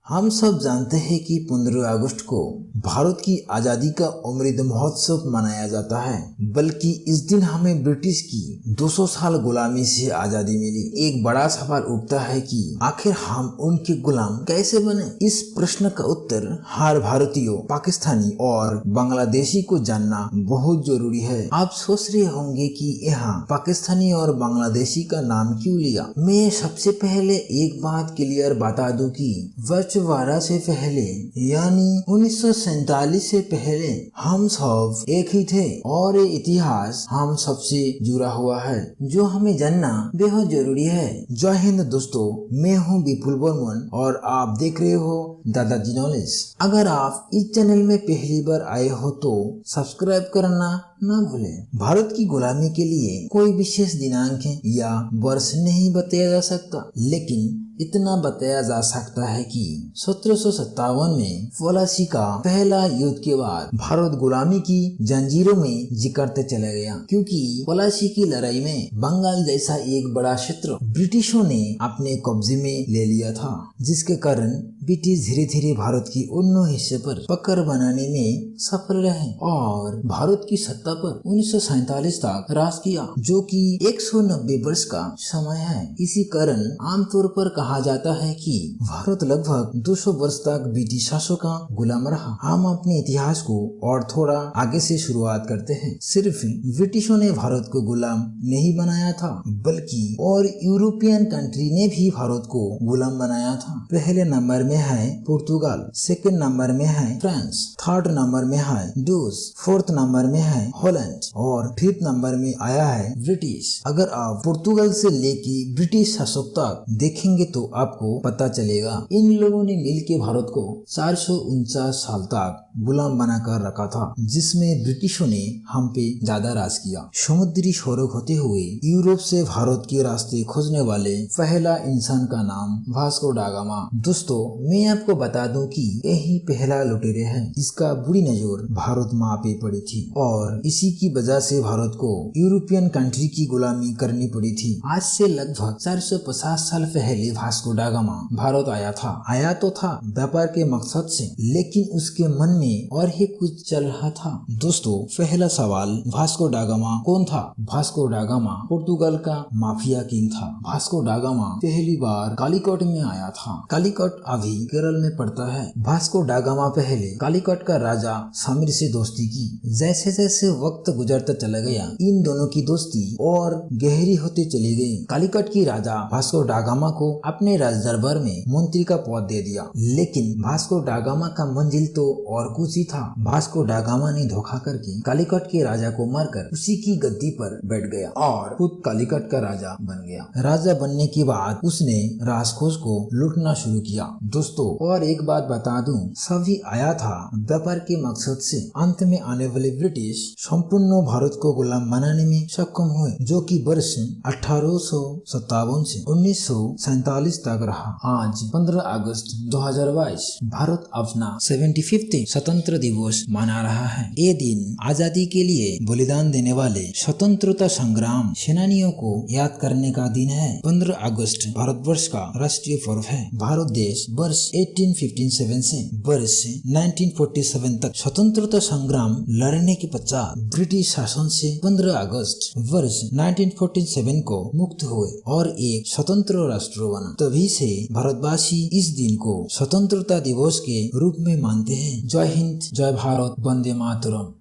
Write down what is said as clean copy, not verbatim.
हम सब जानते हैं कि 15 अगस्त को भारत की आजादी का अमृत महोत्सव मनाया जाता है। बल्कि इस दिन हमें ब्रिटिश की 200 साल गुलामी से आजादी मिली। एक बड़ा सवाल उठता है कि आखिर हम उनके गुलाम कैसे बने। इस प्रश्न का उत्तर हर भारतीय, पाकिस्तानी और बांग्लादेशी को जानना बहुत जरूरी है। आप सोच रहे होंगे कि यहाँ पाकिस्तानी और बांग्लादेशी का नाम क्यों लिया। मैं सबसे पहले एक बात क्लियर बता दूं कि बछवाड़ा से पहले यानी 1947 से पहले हम सब एक ही थे और ये इतिहास हम सबसे जुड़ा हुआ है जो हमें जानना बेहद जरूरी है। जय हिंद दोस्तों, मैं हूँ विपुल बर्मन और आप देख रहे हो दादाजी नॉलेज। अगर आप इस चैनल में पहली बार आए हो तो सब्सक्राइब करना ना भूलें। भारत की गुलामी के लिए कोई विशेष दिनांक या वर्ष नहीं बताया जा सकता, लेकिन इतना बताया जा सकता है कि 1757 में पलासी का पहला युद्ध के बाद भारत गुलामी की जंजीरों में जिकरते चला गया, क्योंकि पलासी की लड़ाई में बंगाल जैसा एक बड़ा क्षेत्र ब्रिटिशों ने अपने कब्जे में ले लिया था, जिसके कारण ब्रिटिश धीरे धीरे भारत की उन हिस्से पर पकड़ बनाने में सफल रहे और भारत की सत्ता पर 1947 तक राज किया, जो कि 190 वर्ष का समय है। इसी कारण आमतौर पर कहा जाता है कि भारत लगभग 200 वर्ष तक ब्रिटिश शासकों का गुलाम रहा। हम अपने इतिहास को और थोड़ा आगे से शुरुआत करते हैं। सिर्फ ब्रिटिशों ने भारत को गुलाम नहीं बनाया था, बल्कि और यूरोपियन कंट्री ने भी भारत को गुलाम बनाया था। पहले नंबर में है पुर्तगाल, सेकंड नंबर में है फ्रांस, थर्ड नंबर में है रूस, फोर्थ नंबर में है हॉलैंड और फिफ्थ नंबर में आया है ब्रिटिश। अगर आप पुर्तगाल से लेके ब्रिटिश शासक तक देखेंगे तो आपको पता चलेगा इन लोगों ने मिलकर भारत को 449 साल तक गुलाम बनाकर रखा था, जिसमें ब्रिटिशों ने हम पे ज्यादा राज किया। समुद्री सड़क होते हुए यूरोप से भारत के रास्ते खोजने वाले पहला इंसान का नाम वास्को दा गामा। दोस्तों, मैं आपको बता दूं कि यही पहला लुटेरे है। इसका बुरी नजर भारत माँ पे पड़ी थी और इसी की वजह से भारत को यूरोपियन कंट्री की गुलामी करनी पड़ी थी। आज से लगभग 450 साल पहले वास्को दा गामा भारत आया तो था व्यापार के मकसद से, लेकिन उसके मन में और ही कुछ चल रहा था। दोस्तों, पहला सवाल, वास्को दा गामा कौन था। वास्को दा गामा पुर्तगाल का माफिया किंग था। वास्को दा गामा पहली बार कालीकट में आया था। कालीकट अभी केरल में पड़ता है। वास्को दा गामा पहले कालीकट का राजा समीर से दोस्ती की। जैसे जैसे वक्त गुजरता चला गया, इन दोनों की दोस्ती और गहरी होती चली गई। कालीकट की राजा वास्को दा गामा को अपने राज दरबार में मंत्री का पद दे दिया, लेकिन वास्को दा गामा का मंजिल तो और कुछ ही था। वास्को दा गामा ने धोखा करके कालीकट के राजा को मारकर उसी की गद्दी पर बैठ गया और खुद कालीकट का राजा बन गया। राजा बनने के बाद उसने राजकोष को लूटना शुरू किया। दोस्तों, और एक बात बता दूं, सभी आया था व्यापार के मकसद से। अंत में आने वाले ब्रिटिश संपूर्ण भारत को गुलाम बनाने में सक्षम हुए, जो कि वर्ष 1857 से 1947 तक रहा। आज 15 अगस्त 2022 भारत अपना 75th स्वतंत्र दिवस मना रहा है। ये दिन आजादी के लिए बलिदान देने वाले स्वतंत्रता संग्राम सेनानियों को याद करने का दिन है। 15 अगस्त भारतवर्ष का राष्ट्रीय पर्व है। भारत देश वर्ष 1857 से वर्ष 1947 तक स्वतंत्रता संग्राम लड़ने के पश्चात ब्रिटिश शासन से 15 अगस्त वर्ष 1947 को मुक्त हुए और एक स्वतंत्र राष्ट्र बना। तभी से भारतवासी इस दिन को स्वतंत्रता दिवस के रूप में मानते हैं। जय हिंद, जय भारत, वंदे मातरम।